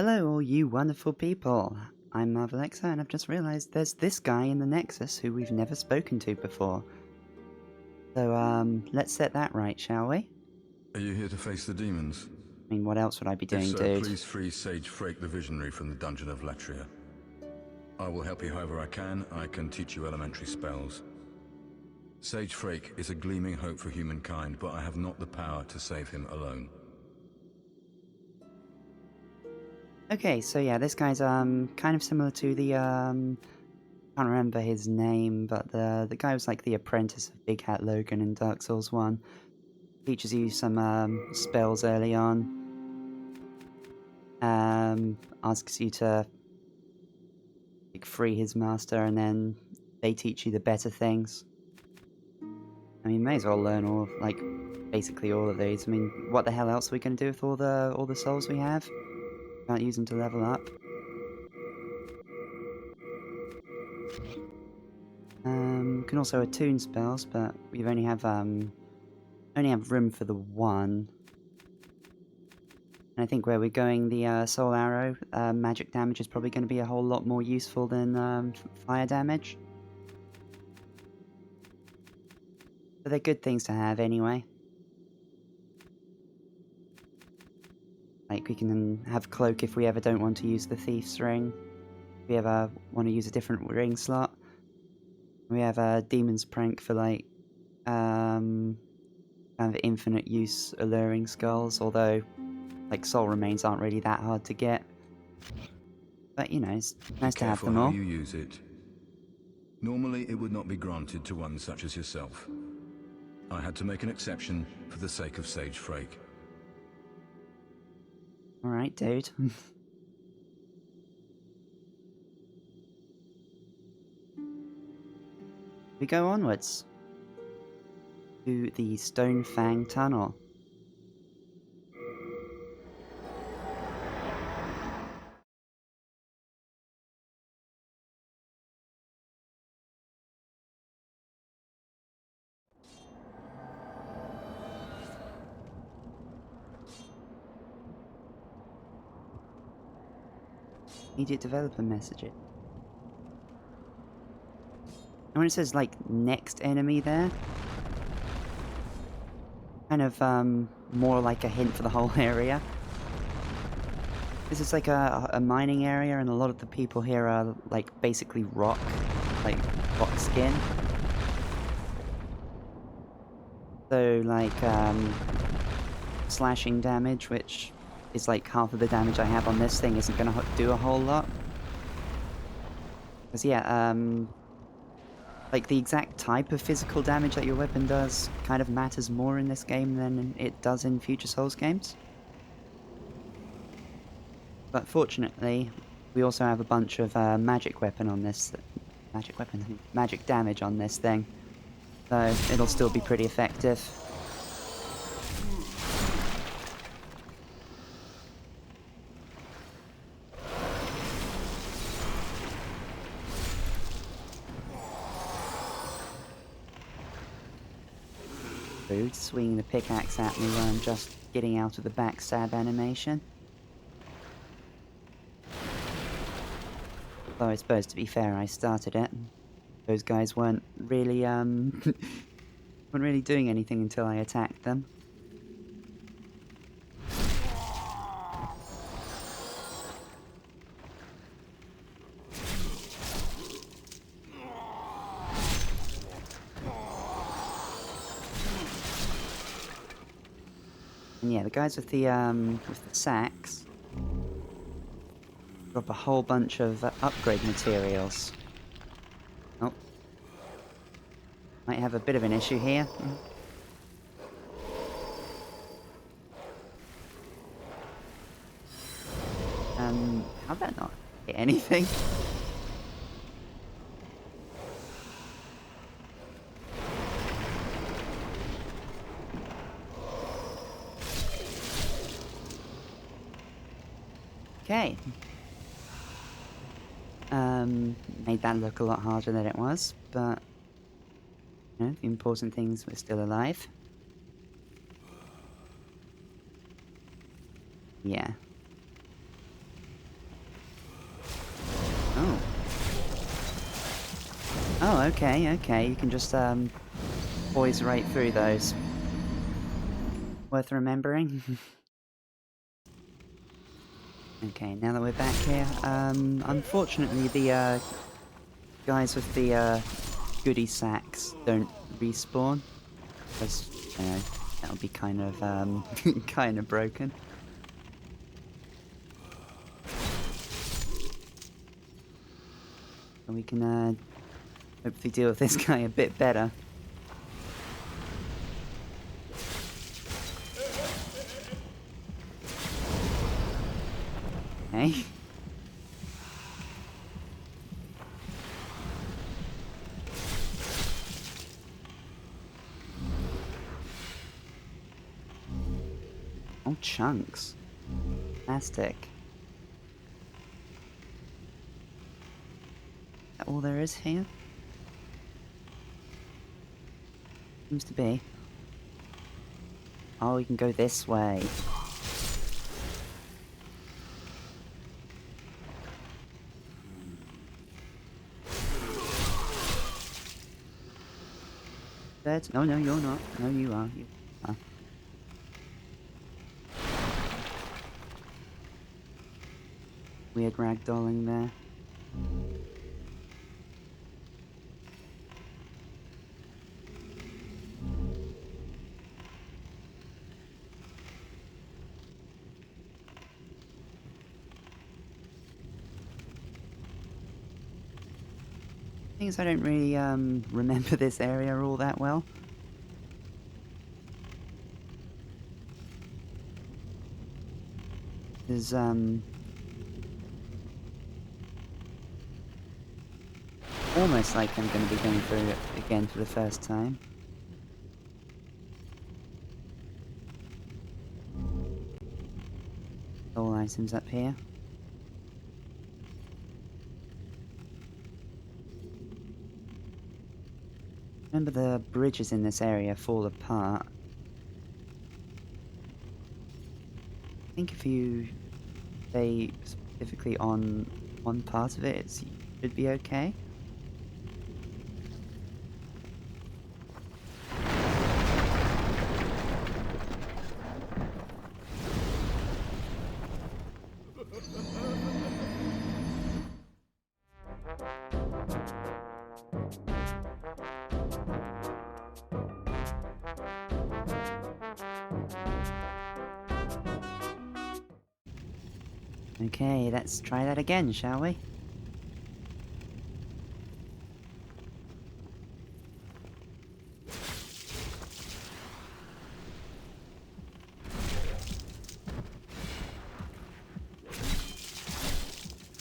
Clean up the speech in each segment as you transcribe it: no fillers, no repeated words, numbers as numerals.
Hello, all you wonderful people. I'm Marvelexa, and I've just realized there's this guy in the Nexus who we've never spoken to before. So, let's set that right, shall we? Are you here to face the demons? I mean, what else would I be If doing, so, dude? please free Sage Frake the Visionary from the Dungeon of Latria. I will help you however I can. I can teach you elementary spells. Sage Frake is a gleaming hope for humankind, but I have not the power to save him alone. Okay, so yeah, this guy's, kind of similar to the, can't remember his name, but the guy was like the apprentice of Big Hat Logan in Dark Souls 1. Teaches you some, spells early on. Asks you to like, free his master, and then they teach you the better things. I mean, may as well learn all, like, basically all of these. I mean, what the hell else are we gonna do with all the souls we have? Can't use them to level up. Can also attune spells, but we only have room for the one. And I think where we're going, the soul arrow, magic damage is probably going to be a whole lot more useful than fire damage. But they're good things to have anyway. Like, we can have Cloak if we ever don't want to use the Thief's Ring. If we ever want to use a different ring slot. We have a Demon's Prank for, like, kind of infinite use alluring skulls, although, like, soul remains aren't really that hard to get. But, you know, it's nice to have them all. Be careful how you use it. Normally, it would not be granted to one such as yourself. I had to make an exception for the sake of Sage Frake. Alright, dude. We go onwards to the Stonefang tunnel. Immediate developer messages. And when it says, like, next enemy there, kind of, more like a hint for the whole area. This is like a mining area, and a lot of the people here are, like, basically rock skin. So, like, slashing damage, which is like half of the damage I have on this thing, isn't gonna do a whole lot. Because, yeah, like, the exact type of physical damage that your weapon does kind of matters more in this game than it does in future Souls games. But fortunately, we also have a bunch of magic damage on this thing. So it'll still be pretty effective. Rude, swinging the pickaxe at me while I'm just getting out of the backstab animation. Though I suppose, to be fair, I started it. Those guys weren't really, weren't really doing anything until I attacked them. And yeah, the guys with the sacks drop a whole bunch of upgrade materials. Oh. Might have a bit of an issue here. How'd that not hit anything? Okay. Made that look a lot harder than it was, but you know, the important things were still alive. Yeah. Oh, okay, okay. You can just poise right through those. Worth remembering. Okay, now that we're back here, unfortunately the guys with the goodie sacks don't respawn. Because, you know, that would be kind of kind of broken. And we can hopefully deal with this guy a bit better. Okay. Oh, chunks. Fantastic. Is that all there is here? Seems to be. Oh, we can go this way. Dead? No, no, you're not. No, you are. You are. Weird ragdolling there. Thing is, I don't really remember this area all that well. There's almost like I'm going to be going through it again for the first time. All items up here. Remember, the bridges in this area fall apart. I think if you stay specifically on one part of it, it should be okay. Okay, let's try that again, shall we?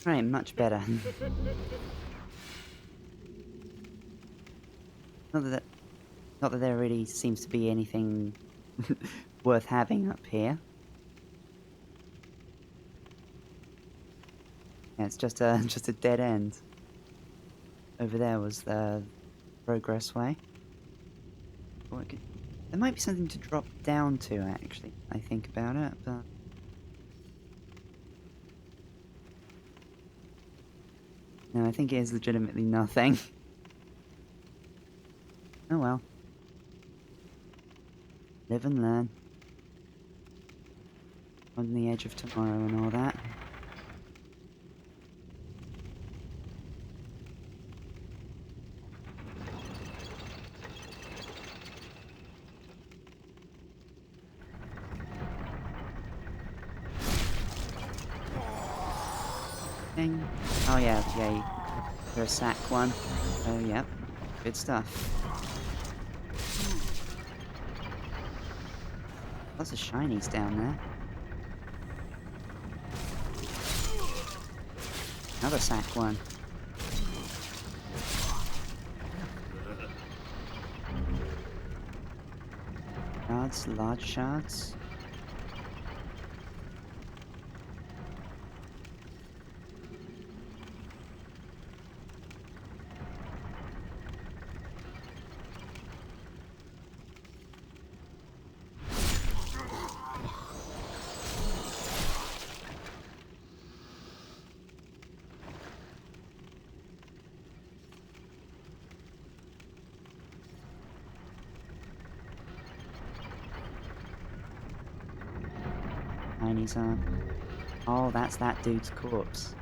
Right, much better. Not that, not that there really seems to be anything worth having up here. Yeah, it's just a just a dead end. Over there was the progress way. There might be something to drop down to, actually, I think about it, but... No, I think it is legitimately nothing. Oh well. Live and learn. On the edge of tomorrow and all that. Thing. Oh yeah, you're a sack one. Oh yep, good stuff. Lots of shinies down there. Another sack one. Shards, large shards. shinies are. Oh, that's that dude's corpse.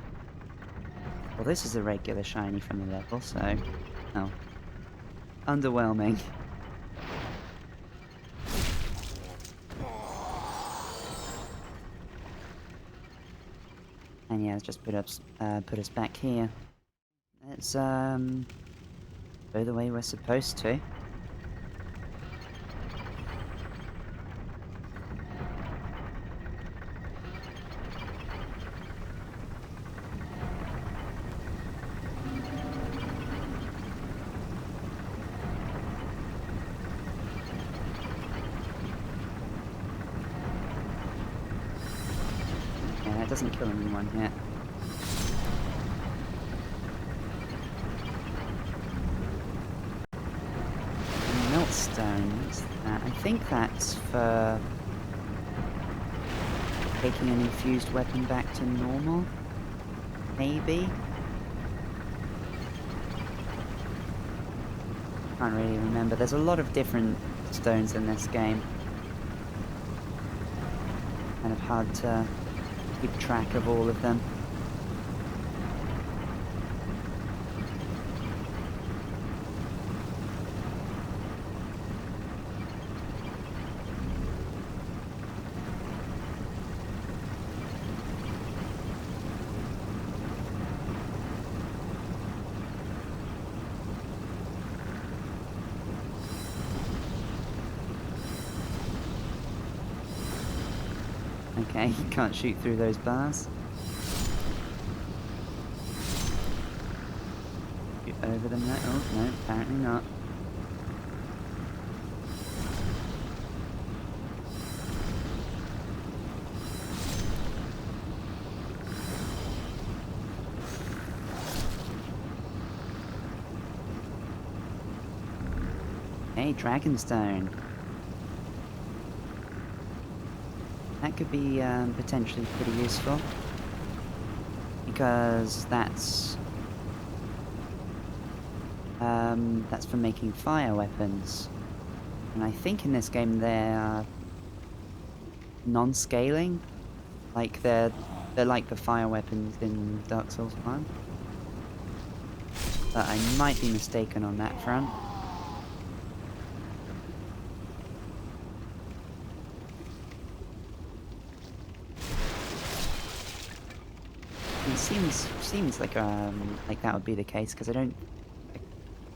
Well, this is a regular shiny from the level, so... Oh. Underwhelming. And yeah, let's just put us back here. Let's, go the way we're supposed to. Yeah, that doesn't kill anyone yet. Meltstone, what's that? I think that's for taking an infused weapon back to normal? Maybe? Can't really remember. There's a lot of different stones in this game. Kind of hard to keep track of all of them. Okay, you can't shoot through those bars. Shoot over them there. Oh, no, apparently not. Hey, Dragonstone. That could be potentially pretty useful, because that's for making fire weapons, and I think in this game they're non-scaling, like they're like the fire weapons in Dark Souls 1, but I might be mistaken on that front. It seems like that would be the case, because I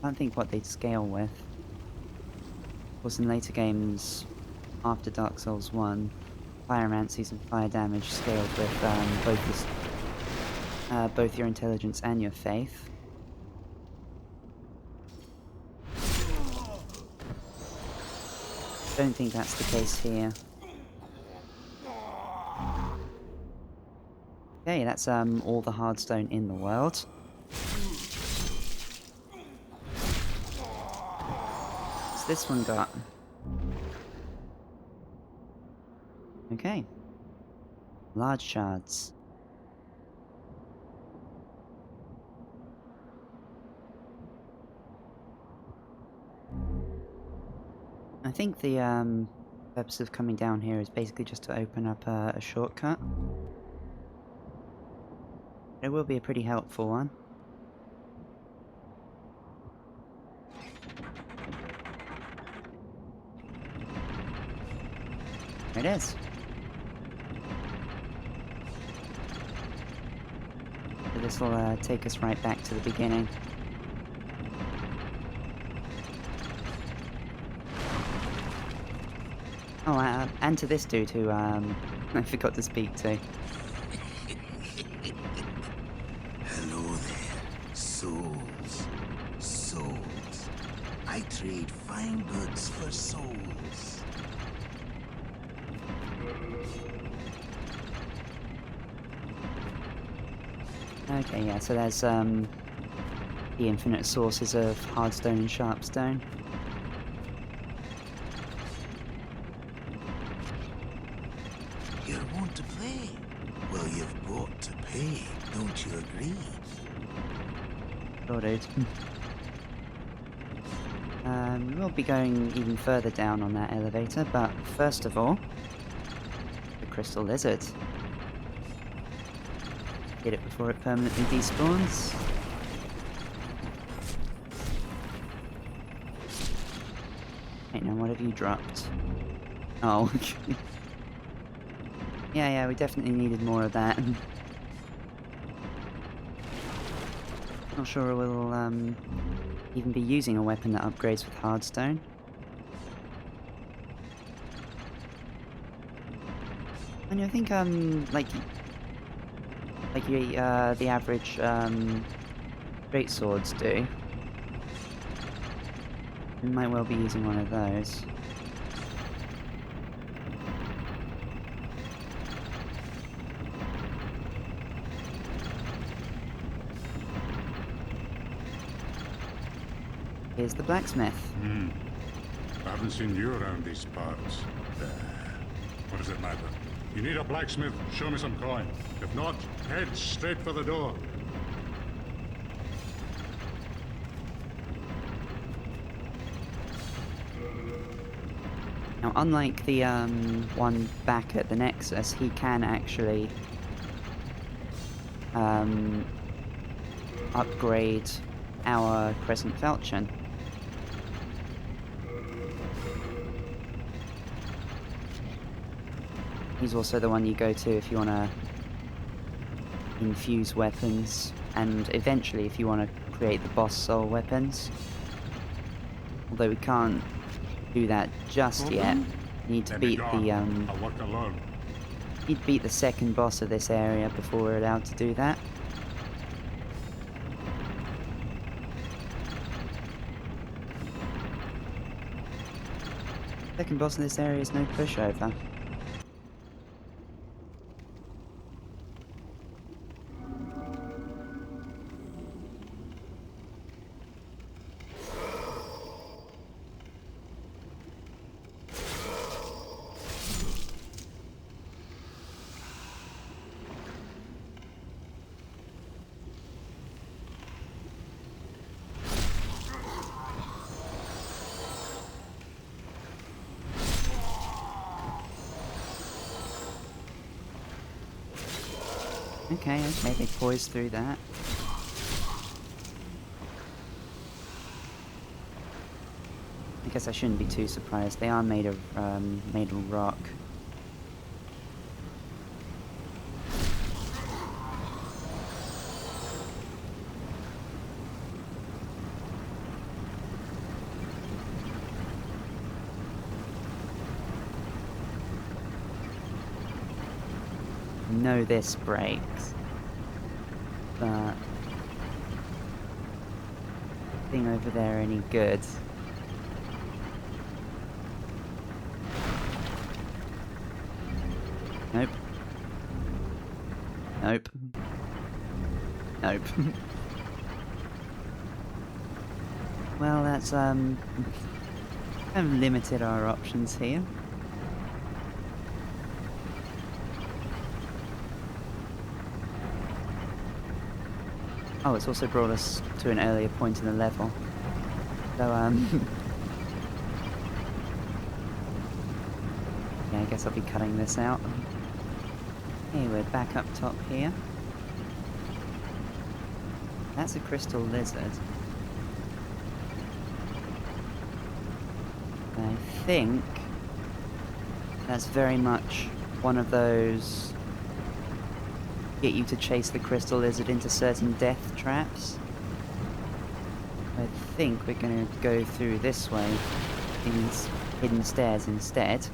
can't think what they'd scale with. Of course, in later games after Dark Souls 1, Pyromancies and fire damage scaled with both your intelligence and your faith. Don't think that's the case here. Okay, that's all the hardstone in the world. What's this one got? Okay. Large shards. I think the purpose of coming down here is basically just to open up a shortcut. It will be a pretty helpful one. There it is. So this will take us right back to the beginning. Oh, and to this dude who I forgot to speak to. Hello there, souls. Souls. I trade fine goods for souls. Okay, yeah, so there's the infinite sources of hardstone and sharpstone. You want to play? Well, you've got to pay, don't you agree? Sure, dude. We will be going even further down on that elevator, but first of all, the crystal lizard. Get it before it permanently despawns. Right, now what have you dropped? Oh, okay. Yeah, we definitely needed more of that. Not sure we'll, even be using a weapon that upgrades with hardstone. And I think, the average, straight swords do. We might well be using one of those. Here's the blacksmith. I haven't seen you around these parts. What does it matter? You need a blacksmith, show me some coin. If not, head straight for the door. Now, unlike the one back at the Nexus, he can actually upgrade our Crescent Falchion. He's also the one you go to if you want to infuse weapons, and eventually if you want to create the boss soul weapons. Although we can't do that just yet. You need to beat the I'll work alone. need to beat the second boss of this area before we're allowed to do that. Second boss in this area is no pushover. Okay, they poise through that. I guess I shouldn't be too surprised. They are made of rock. Know this breaks, but thing over there any good? Nope. Nope. Nope. Well, that's kind of limited our options here. Oh, it's also brought us to an earlier point in the level. So, yeah, I guess I'll be cutting this out. Okay, we're back up top here. That's a crystal lizard. I think that's very much one of those get you to chase the crystal lizard into certain death traps. I think we're going to go through this way in these hidden stairs instead. See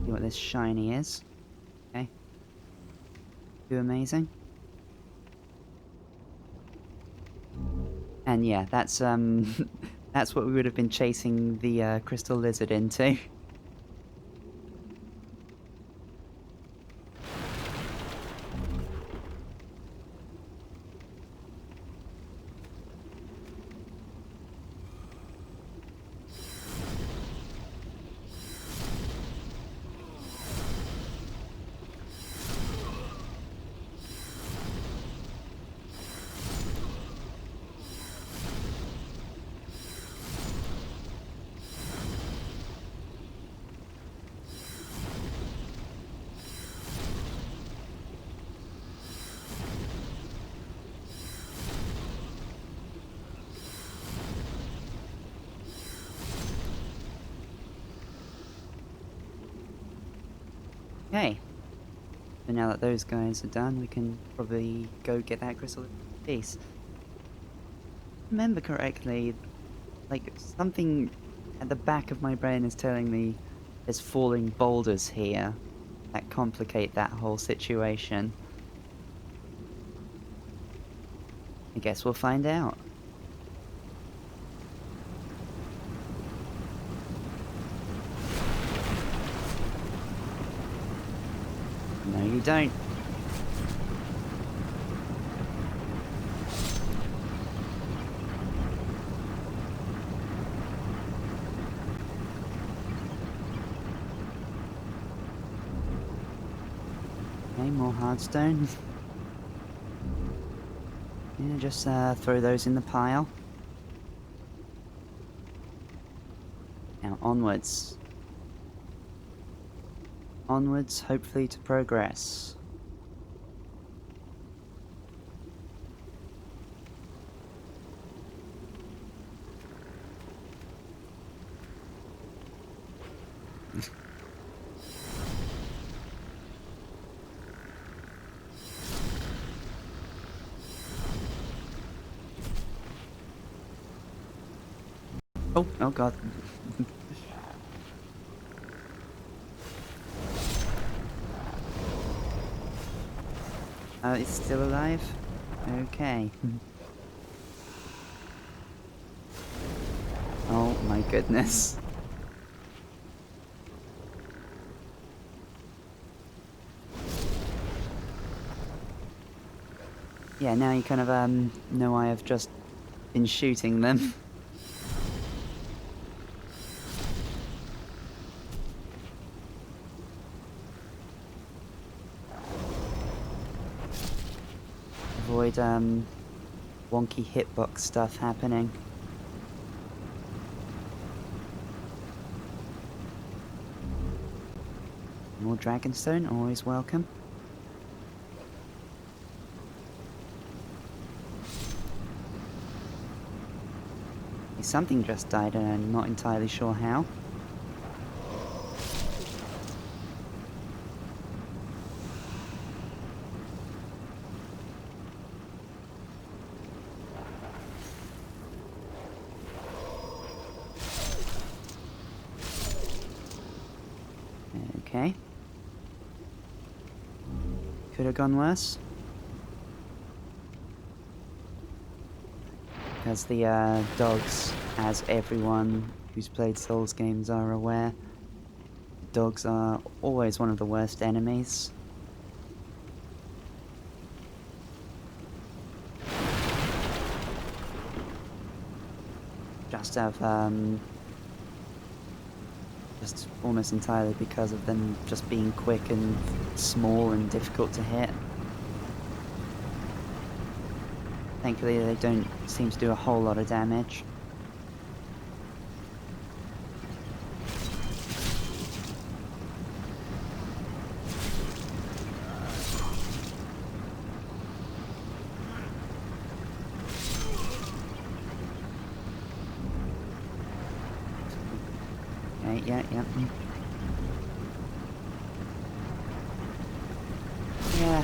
what this shiny is. Okay. Too amazing. And yeah, that's that's what we would have been chasing the crystal lizard into. Okay. So now that those guys are done, we can probably go get that crystal piece. Remember correctly, like something at the back of my brain is telling me there's falling boulders here that complicate that whole situation. I guess we'll find out. No, you don't. Okay, more hardstone. Yeah, just throw those in the pile. Now onwards. Onwards, hopefully to progress. Oh god. It's still alive? Okay. Oh my goodness. Yeah, now you kind of know I have just been shooting them. Avoid wonky hitbox stuff happening. More dragonstone, always welcome. Something just died and I'm not entirely sure how. Okay. Could have gone worse. Because the dogs, as everyone who's played Souls games are aware, dogs are always one of the worst enemies. Just almost entirely because of them just being quick and small and difficult to hit. Thankfully, they don't seem to do a whole lot of damage. Okay, yeah. Yeah,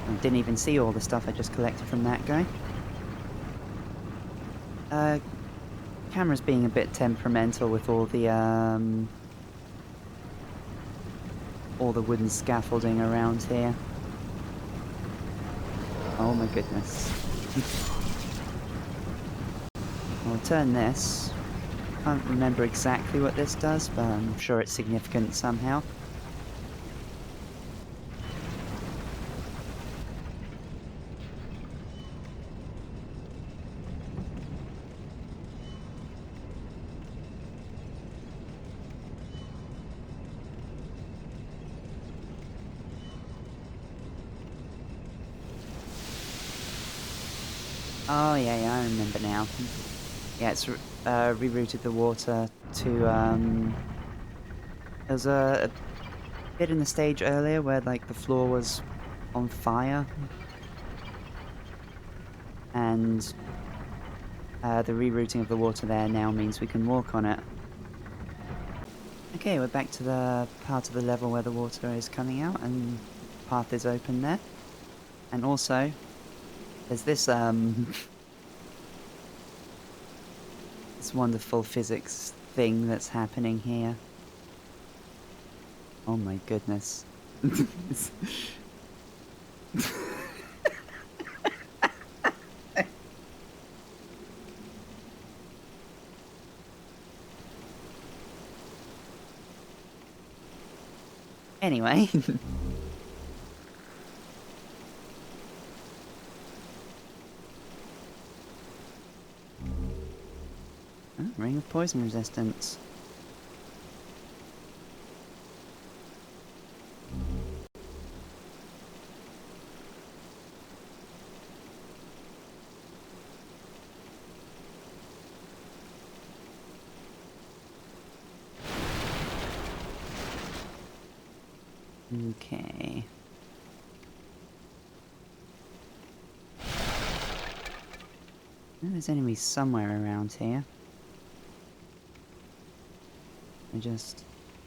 I didn't even see all the stuff I just collected from that guy. Camera's being a bit temperamental with all the wooden scaffolding around here. Oh my goodness. I'll turn this. Can't remember exactly what this does, but I'm sure it's significant somehow. Oh yeah, I remember now. Yeah, it's rerouted the water to there was a bit in the stage earlier where like the floor was on fire, and the rerouting of the water there now means we can walk on it. Okay, we're back to the part of the level where the water is coming out and the path is open there. And also, there's this, this wonderful physics thing that's happening here. Oh my goodness. Anyway. Oh, ring of poison resistance. Okay. There's enemies somewhere around here.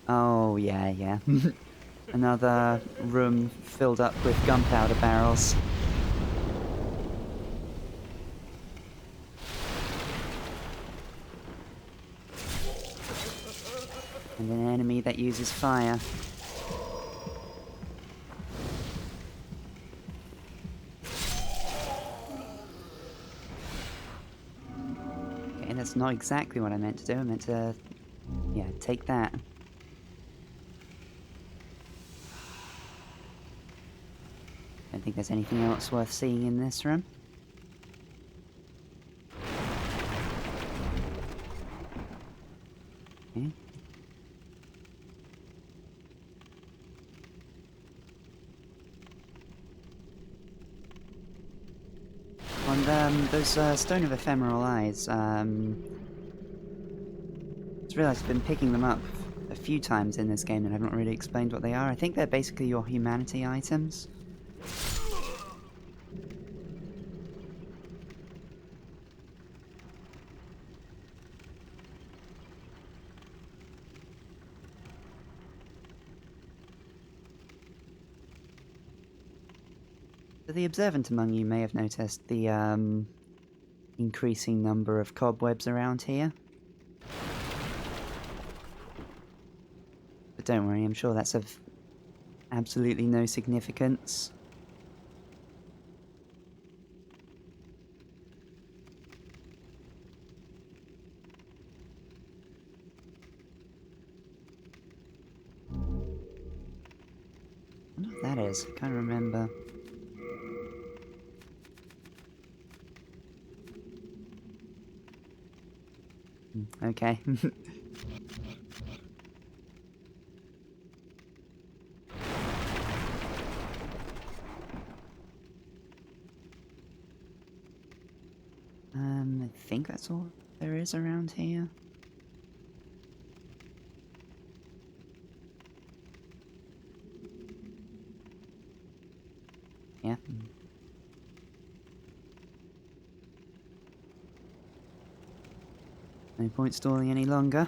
Oh, yeah. Another room filled up with gunpowder barrels. And an enemy that uses fire. Okay, that's not exactly what I meant to do. I meant to, yeah, take that. Don't think there's anything else worth seeing in this room. Okay. On those Stone of Ephemeral Eyes, I just realised I've been picking them up a few times in this game and I've not really explained what they are. I think they're basically your humanity items. So the observant among you may have noticed the increasing number of cobwebs around here. But don't worry, I'm sure that's of absolutely no significance. I wonder what that is, I can't remember. Okay. I think that's all there is around here. Yeah. No point stalling any longer.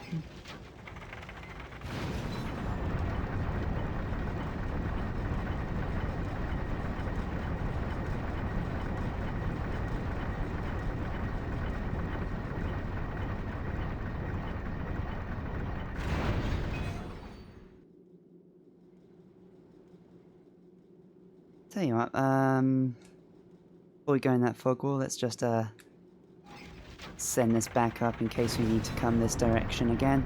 Tell you what, before we go in that fog wall, let's just send this back up in case we need to come this direction again.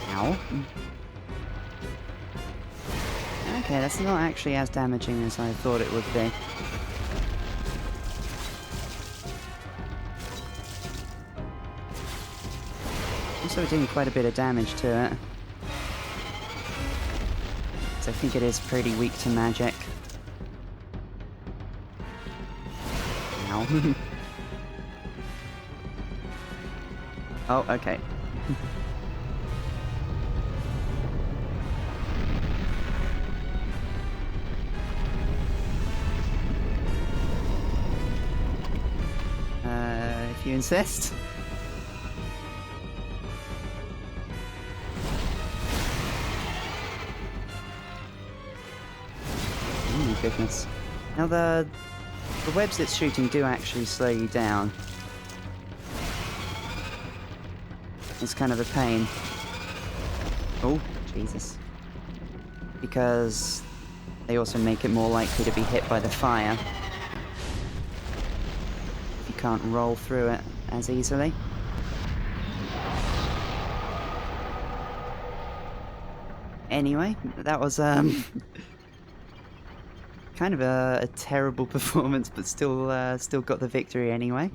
Ow. Okay, that's not actually as damaging as I thought it would be. Also doing quite a bit of damage to it. So I think it is pretty weak to magic. Ow. Oh, okay. If you insist. Oh my goodness. Now the webs it's shooting do actually slow you down. It's kind of a pain. Oh, Jesus. Because they also make it more likely to be hit by the fire. You can't roll through it as easily. Anyway, that was kind of a terrible performance, but still got the victory anyway.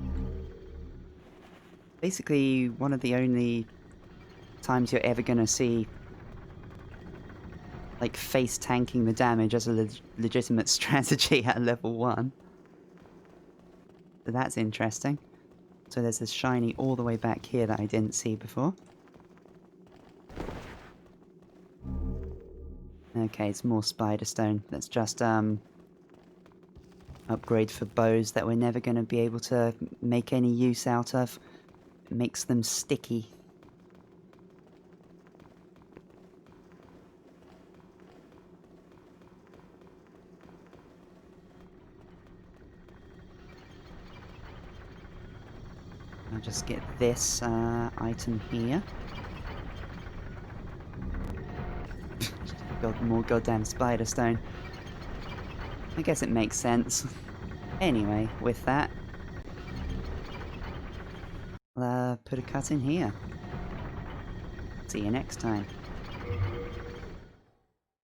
Basically, one of the only times you're ever gonna see like face tanking the damage as a legitimate strategy at level 1. So that's interesting. So there's this shiny all the way back here that I didn't see before. Okay, it's more spider stone. Let's just upgrade for bows that we're never going to be able to make any use out of. It makes them sticky. I'll just get this item here. Got more goddamn spider stone. I guess it makes sense. Anyway, with that, I'll put a cut in here. See you next time.